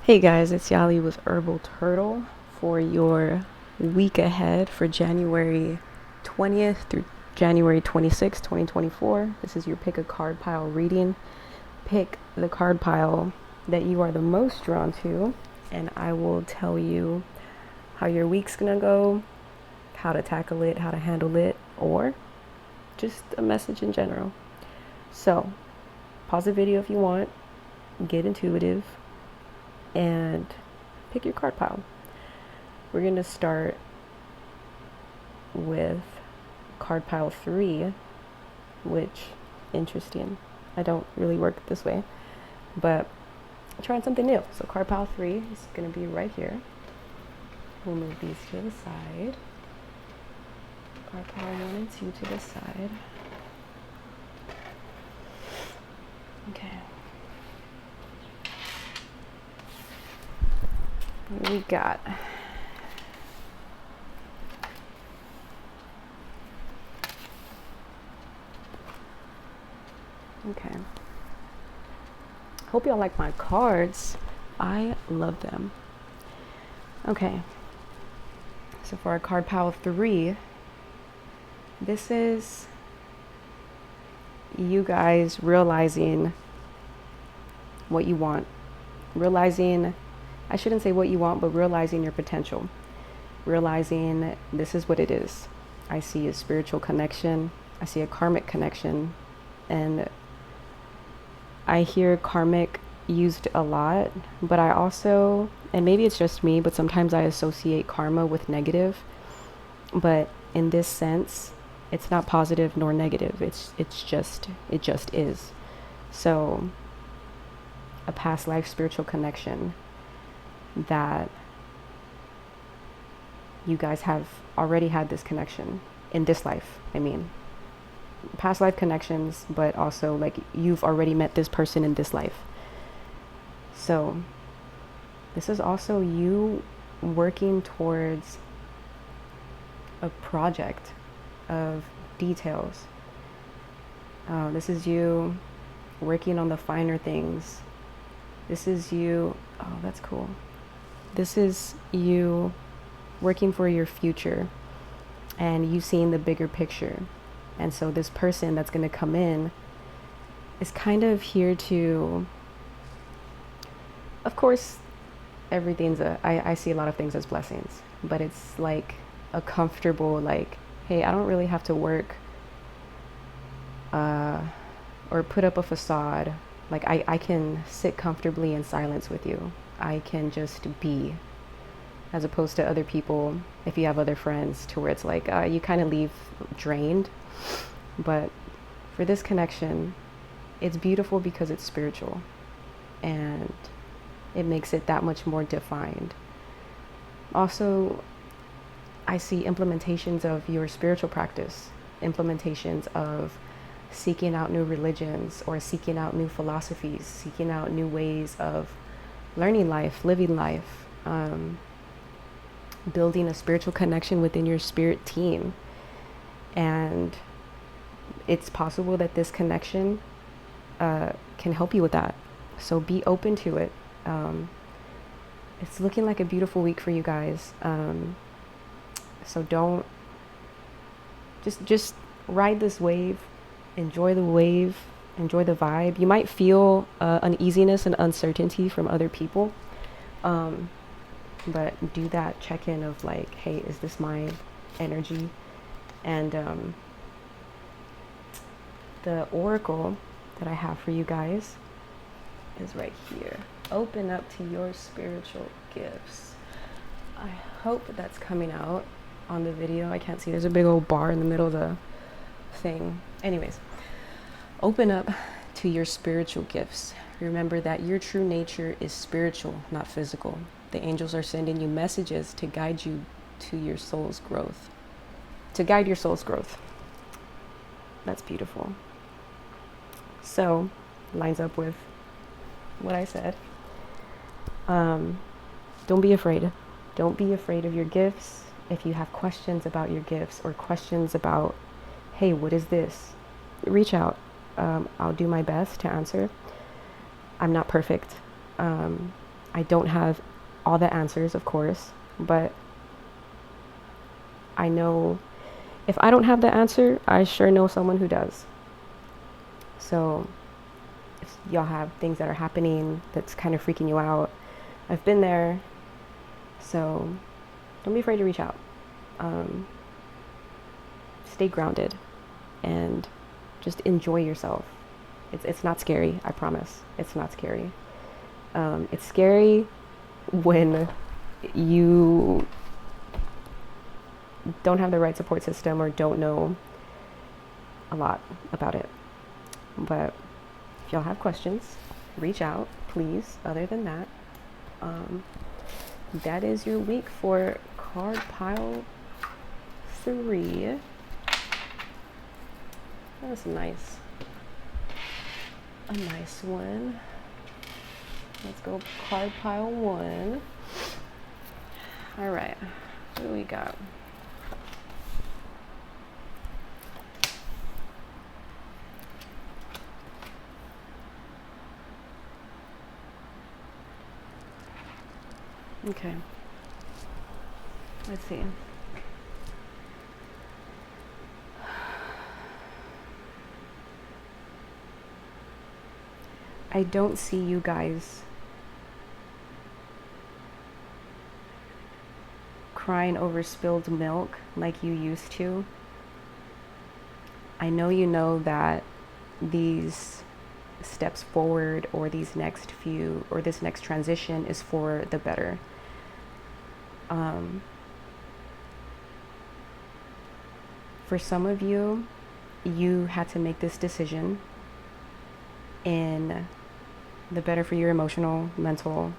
Hey guys, it's Yali with Herbal-Turtle for your week ahead for January 20th through January 26th, 2024. This is your pick a card pile reading. Pick the card pile that you are the most drawn to, and I will tell you how your week's gonna go, how to tackle it, how to handle it, or just a message in general. So, pause the video if you want, get intuitive, and pick your card pile. We're going to start with card pile 3, which, interesting. I don't really work this way, but I'm trying something new. So card pile 3 is going to be right here. We'll move these to the side. Card pile 1 and 2 to the side. Okay. What we got? Okay. Hope y'all like my cards. I love them. Okay. So for our card pile 3, this is you guys realizing what you want. Realizing, I shouldn't say what you want, but realizing your potential. Realizing this is what it is. I see a spiritual connection. I see a karmic connection. And I hear karmic used a lot, but I also, and maybe it's just me, but sometimes I associate karma with negative. But in this sense, it's not positive nor negative. It just is. So a past life spiritual connection that you guys have already had this connection in this life. I mean, past life connections, but also like you've already met this person in this life. So this is also you working towards a project of details. This is you working on the finer things. This is you, oh, that's cool. This is you working for your future and you seeing the bigger picture. And so this person that's going to come in is kind of here to, of course, everything's I see a lot of things as blessings, but it's like a comfortable, like, hey, I don't really have to work or put up a facade. Like I can sit comfortably in silence with you. I can just be, as opposed to other people, if you have other friends, to where it's like you kind of leave drained. But for this connection, it's beautiful because it's spiritual and it makes it that much more defined. Also, I see implementations of your spiritual practice, implementations of seeking out new religions or seeking out new philosophies, seeking out new ways of learning life, living life, building a spiritual connection within your spirit team. And it's possible that this connection can help you with that. So be open to it. It's looking like a beautiful week for you guys. So don't just ride this wave, enjoy the wave, enjoy the vibe. You might feel uneasiness and uncertainty from other people. But do that check-in of like, hey, is this my energy? And the oracle that I have for you guys is right here. Open up to your spiritual gifts. I hope that's coming out on the video. I can't see. There's a big old bar in the middle of the thing. Anyways, open up to your spiritual gifts. Remember that your true nature is spiritual, not physical. The angels are sending you messages to guide you to your soul's growth. To guide your soul's growth. That's beautiful. So, lines up with what I said. Don't be afraid. Don't be afraid of your gifts. If you have questions about your gifts or questions about, hey, what is this? Reach out. I'll do my best to answer. I'm not perfect. I don't have all the answers, of course, but I know if I don't have the answer, I sure know someone who does. So if y'all have things that are happening that's kind of freaking you out, I've been there. So don't be afraid to reach out. Stay grounded and just enjoy yourself. It's not scary, I promise. It's not scary. It's scary when you don't have the right support system or don't know a lot about it. But if y'all have questions, reach out, please. Other than that, that is your week for card pile 3. That's nice. A nice one. Let's go card pile 1. All right, what do we got? Okay, let's see. I don't see you guys crying over spilled milk like you used to. I know you know that these steps forward or these next few or this next transition is for the better. For some of you, you had to make this decision in the better for your emotional, mental,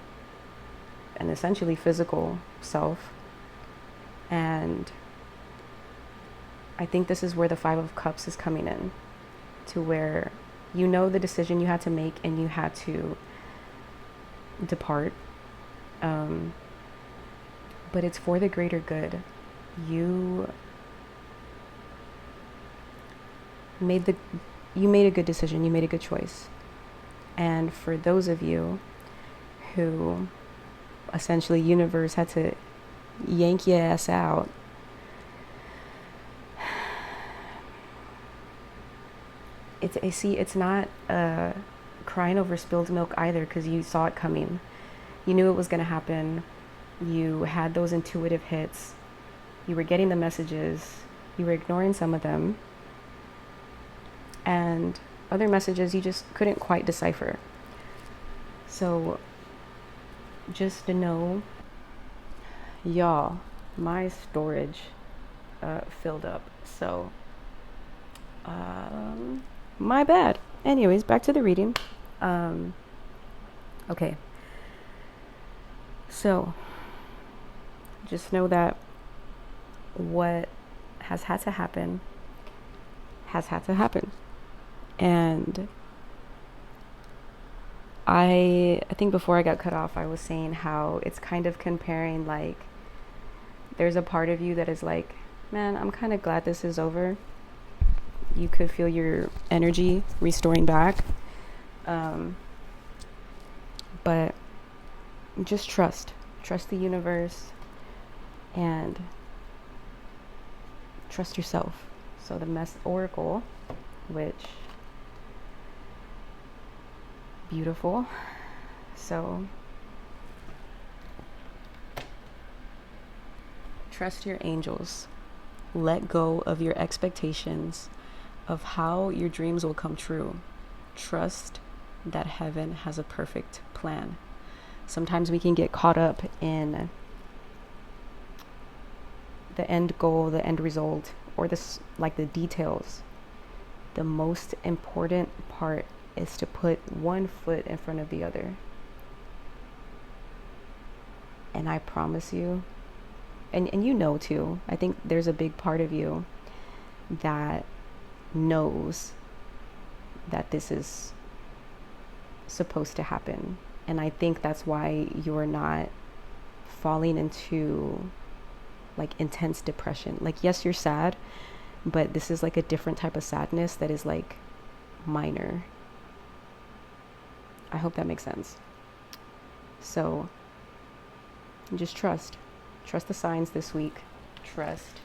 and essentially physical self. And I think this is where the 5 of Cups is coming in, to where you know the decision you had to make and you had to depart. But it's for the greater good. You made a good decision. You made a good choice. And for those of you who essentially universe had to yank your ass out, it's not crying over spilled milk either, because you saw it coming. You knew it was going to happen. You had those intuitive hits. You were getting the messages. You were ignoring some of them. And other messages you just couldn't quite decipher. So just to know, y'all, my storage filled up. So my bad. Anyways, back to the reading. Okay. So just know that what has had to happen has had to happen. And I think before I got cut off, I was saying how it's kind of comparing, like, there's a part of you that is like, man, I'm kind of glad this is over. You could feel your energy restoring back. But just trust the universe and trust yourself. So the Oracle, which, beautiful. So trust your angels. Let go of your expectations of how your dreams will come true. Trust that heaven has a perfect plan. Sometimes we can get caught up in the end goal, the end result, or this, like, the details. The most important part is to put one foot in front of the other. And I promise you, and you know too, I think there's a big part of you that knows that this is supposed to happen. And I think that's why you're not falling into, like, intense depression. Like, yes, you're sad, but this is like a different type of sadness that is, like, minor. I hope that makes sense. So just trust the signs this week. Trust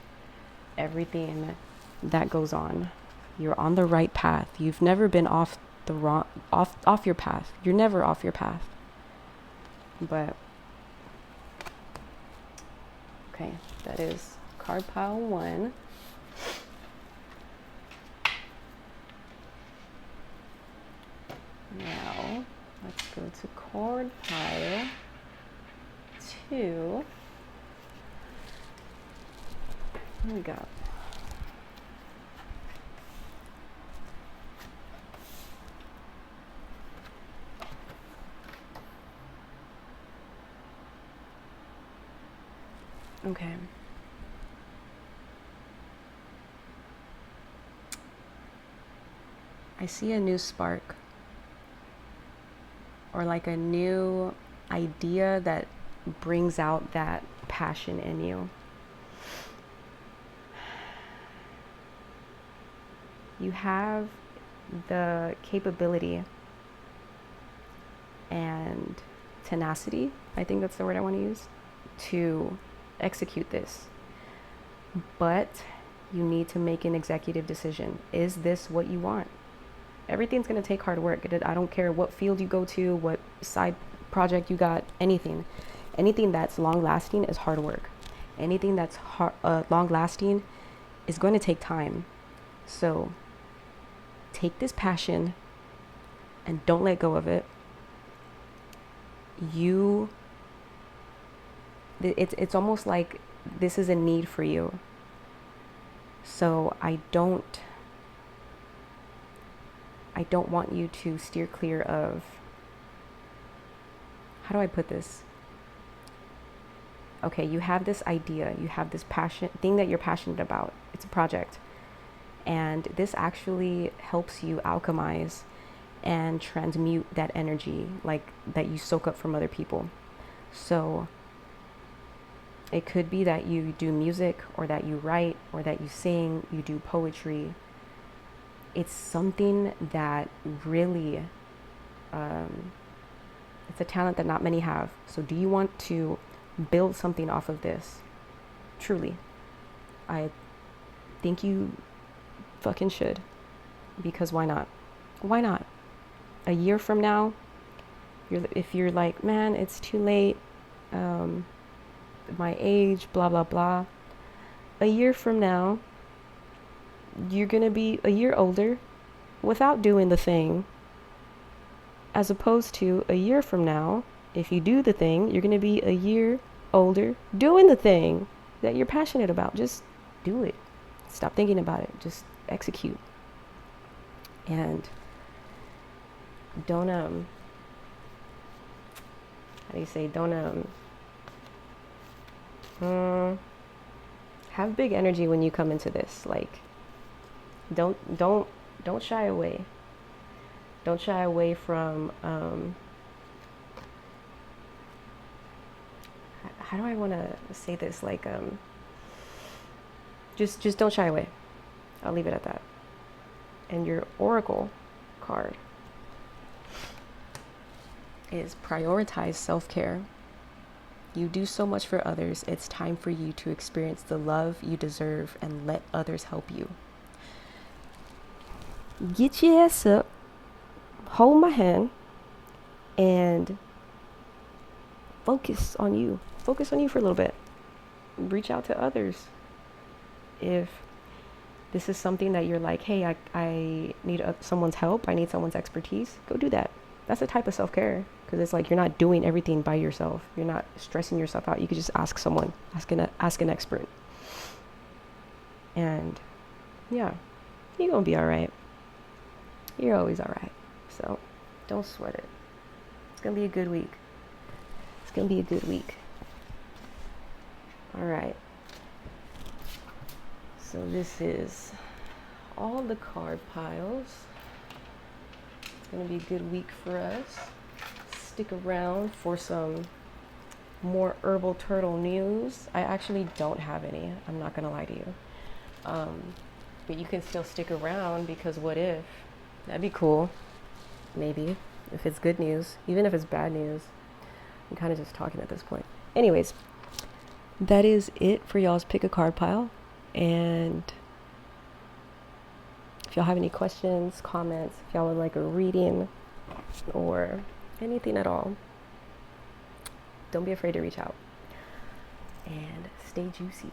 everything that goes on. You're on the right path. You've never been off your path. You're never off your path. But okay, that is card pile 1. Now let's go to card pile 2. What do we got? Okay. I see a new spark, or like a new idea that brings out that passion in you. You have the capability and tenacity, I think that's the word I want to use, to execute this. But you need to make an executive decision. Is this what you want? Everything's going to take hard work. I don't care what field you go to, what side project you got, anything that's long lasting is hard work. Anything that's long lasting is going to take time. So take this passion and don't let go of it. It's almost like this is a need for you. So I don't want you to steer clear of, how do I put this? Okay, you have this idea, you have this passion thing that you're passionate about. It's a project. And this actually helps you alchemize and transmute that energy, like that you soak up from other people. So it could be that you do music, or that you write, or that you sing, you do poetry. It's something that really, it's a talent that not many have. So do you want to build something off of this? Truly, I think you fucking should, because why not? Why not? A year from now, if you're like, man, it's too late, my age, blah blah blah, a year from now you're gonna be a year older without doing the thing, as opposed to a year from now, if you do the thing, you're gonna be a year older doing the thing that you're passionate about. Just do it. Stop thinking about it. Just execute. And don't how do you say, don't have big energy when you come into this. Like, don't shy away. Don't shy away from how do I want to say this? Like, just don't shy away. I'll leave it at that. And your oracle card is prioritize self-care. You do so much for others. It's time for you to experience the love you deserve and let others help you. Get your ass up, hold my hand, and focus on you. Focus on you for a little bit. Reach out to others. If this is something that you're like, hey, I need someone's help, I need someone's expertise, go do that. That's a type of self-care, because it's like you're not doing everything by yourself. You're not stressing yourself out. You could just ask someone, ask an expert. And yeah, you're gonna be all right. You're always all right. So don't sweat it. It's gonna be a good week. It's gonna be a good week. All right. So this is all the card piles. It's going to be a good week for us. Stick around for some more Herbal Turtle news. I actually don't have any. I'm not going to lie to you. But you can still stick around, because what if? That'd be cool. Maybe. If it's good news. Even if it's bad news. I'm kind of just talking at this point. Anyways, that is it for y'all's pick a card pile. And if y'all have any questions, comments, if y'all would like a reading or anything at all, don't be afraid to reach out. And stay juicy.